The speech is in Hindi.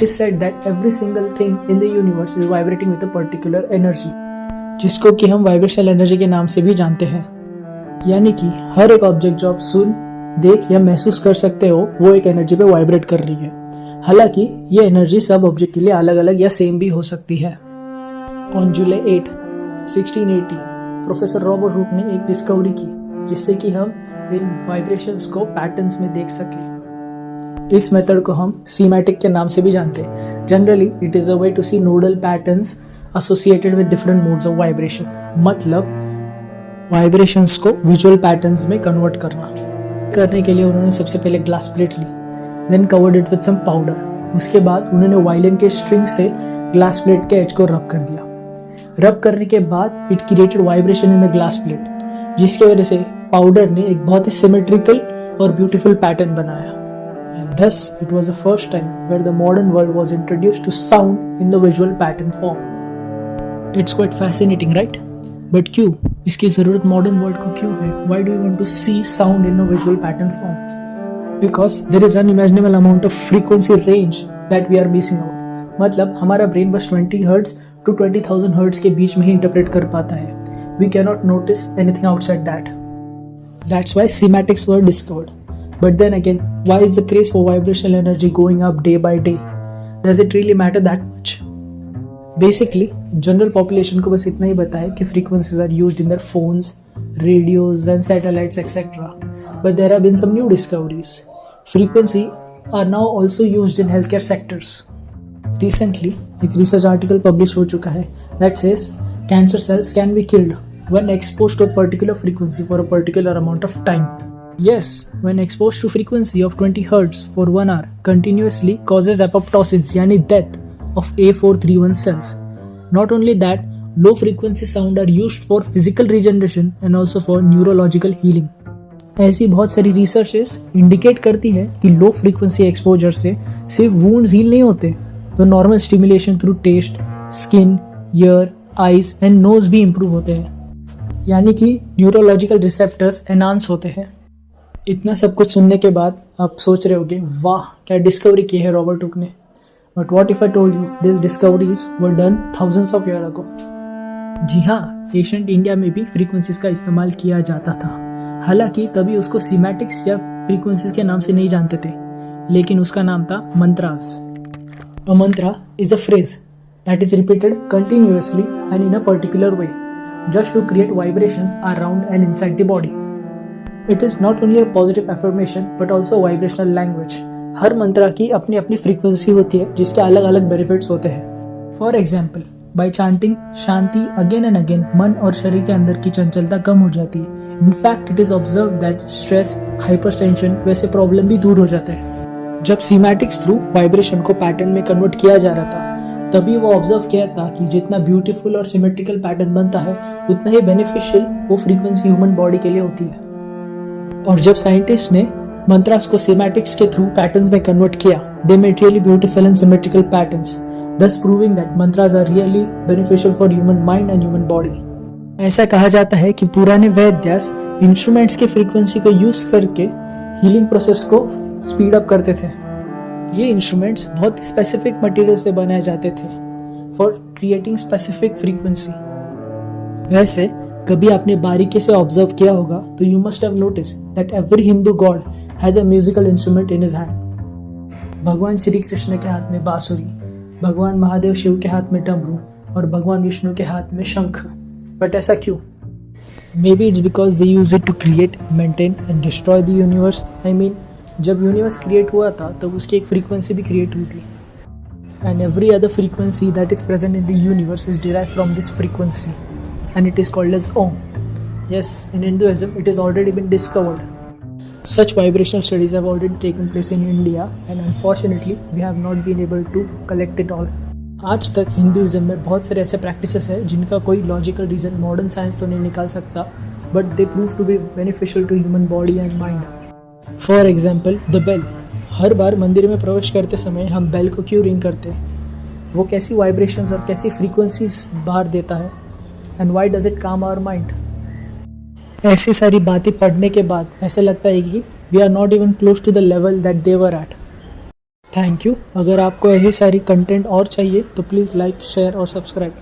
is said that every single thing in the universe is vibrating with a particular energy, जिसको कि हम वाइब्रेशनल एनर्जी के नाम से भी जानते हैं। यानी कि हर एक ऑब्जेक्ट जो आप सुन, देख या महसूस कर सकते हो वो एक एनर्जी पे वाइब्रेट कर रही है। हालांकि ये एनर्जी सब ऑब्जेक्ट के लिए अलग अलग या सेम भी हो सकती है। On July 8, 1680 professor Robert Hooke ने एक डिस्कवरी की जिससे कि हम इन वाइब्रेशंस को पैटर्न्स में देख सकें। इस मेथड को हम सीमैटिक के नाम से भी जानते हैं। Generally it is a way to see nodal patterns associated with different modes of vibration, मतलब वाइब्रेशंस को विजुअल पैटर्न्स में कन्वर्ट करने के लिए उन्होंने सबसे पहले ग्लास प्लेट ली, then covered it with some powder. उसके बाद उन्होंने वायलिन के स्ट्रिंग से ग्लास प्लेट के एज को रब कर दिया। रब करने के बाद it created vibration in the glass plate, जिसकी वजह से पाउडर ने एक बहुत ही सिमेट्रिकल और ब्यूटीफुल पैटर्न बनाया। And thus it was the first time where the modern world was introduced to sound in the visual pattern form. It's quite fascinating, right? But क्यों इसकी ज़रूरत मॉडर्न वर्ल्ड को क्यों है? Why do you want to see sound in a visual pattern form? Because there is unimaginable amount of frequency range that we are missing out. मतलब हमारा ब्रेन बस 20 हर्ट्ज to 20,000 हर्ट्ज के बीच में ही इंटरप्रेट कर पाता है. We cannot notice anything outside that. That's why cymatics were discovered. But then again, why is the craze for vibrational energy going up day by day? Does it really matter that much? Basically, general population को बस इतना ही पता है कि frequencies are used in their phones, radios and satellites etc. But there have been some new discoveries. Frequency are now also used in healthcare sectors. Recently, एक research article published हो चुका है that says cancer cells can be killed when exposed to a particular frequency for a particular amount of time. Yes, when exposed to frequency of 20 Hz for 1 hour continuously causes apoptosis यानी death of A431 cells. Not only that, low frequency sound are used for physical regeneration and also for neurological healing. ऐसी बहुत सारी रिसर्चेस इंडिकेट करती है कि लो फ्रीक्वेंसी एक्सपोजर से सिर्फ वुंड्स हील नहीं होते, तो normal stimulation through taste, skin, ear, eyes and nose भी इम्प्रूव होते हैं, यानी कि न्यूरोलॉजिकल रिसेप्टर्स एनहांस होते हैं। इतना सब कुछ सुनने के बाद आप सोच रहे होगे, वाह क्या डिस्कवरी की है रॉबर्ट हुक ने। But what if I told you this discoveries were done thousands of year ago. जी हाँ, एशियंट इंडिया में भी फ्रीक्वेंसीज का इस्तेमाल किया जाता था। हालांकि तभी उसको सीमैटिक्स या फ्रीक्वेंसीज के नाम से नहीं जानते थे, लेकिन उसका नाम था mantras. A mantra is a phrase that is repeated continuously and in a particular way just to create vibrations around and inside the body. It is not only a positive affirmation but also vibrational language. हर मंत्रा की अपनी अपनी फ्रीक्वेंसी होती है जिसके अलग अलग बेनिफिट्स होते हैं। For example, by chanting shanti again and again मन और शरीर के अंदर की चंचलता कम हो जाती है। In fact it is observe that stress, hypertension वैसे प्रॉब्लम भी दूर हो जाते हैं। जब सीमैटिक्स थ्रू वाइब्रेशन को पैटर्न में कन्वर्ट किया जा रहा था, तभी वो ऑब्जर्व किया था कि जितना ब्यूटीफुल और सिमेट्रिकल पैटर्न बनता है उतना ही बेनिफिशियल वो फ्रीक्वेंसी ह्यूमन बॉडी के लिए होती है। और जब साइंटिस्ट ने मंत्रास को सिमेटिक्स के थ्रू पैटर्न्स में कन्वर्ट किया, they made really beautiful and symmetrical patterns, thus proving that mantras are really beneficial for human mind and human body. ऐसा कहा जाता है कि पुराने वैद्यास इंस्ट्रूमेंट्स की फ्रीक्वेंसी को यूज करके हीलिंग प्रोसेस को स्पीड अप करते थे। ये इंस्ट्रूमेंट्स बहुत स्पेसिफिक मटेरियल से बनाए जाते थे फॉर क्रिएटिंग स्पेसिफिक फ्रीक्वेंसी। वैसे कभी आपने बारीकी से ऑब्जर्व किया होगा तो you must have notice that every Hindu God has a musical instrument in his hand. भगवान श्री कृष्ण के हाथ में बांसुरी, भगवान महादेव शिव के हाथ में डमरू और भगवान विष्णु के हाथ में शंख। बट ऐसा क्यों? Maybe it's because they use it to create, maintain and destroy the universe. I mean, जब यूनिवर्स क्रिएट हुआ था तब उसकी एक फ्रीक्वेंसी भी क्रिएट हुई थी, and every other frequency that is present in the universe is derived from this frequency and it is called as Om. Yes, in Hinduism it has already been discovered. Such vibrational studies have already taken place in India and unfortunately we have not been able to collect it all. आज तक हिंदुइज्म में बहुत सारे ऐसे प्रैक्टिसेस हैं जिनका कोई लॉजिकल रीज़न मॉडर्न साइंस तो नहीं निकाल सकता, but they prove to be beneficial to human body and mind. For example, the bell. हर बार मंदिर में प्रवेश करते समय हम बेल को क्यों रिंग करते हैं? वो कैसी वाइब्रेशंस और कैसी फ्रीक्वेंसीज बाहर देता है, एंड वाई डज इट काम आवर माइंड? ऐसी सारी बातें पढ़ने के बाद ऐसा लगता है कि we are not even close to the level that they were at. Thank you. अगर आपको ऐसी सारी कंटेंट और चाहिए तो प्लीज़ लाइक, शेयर और सब्सक्राइब।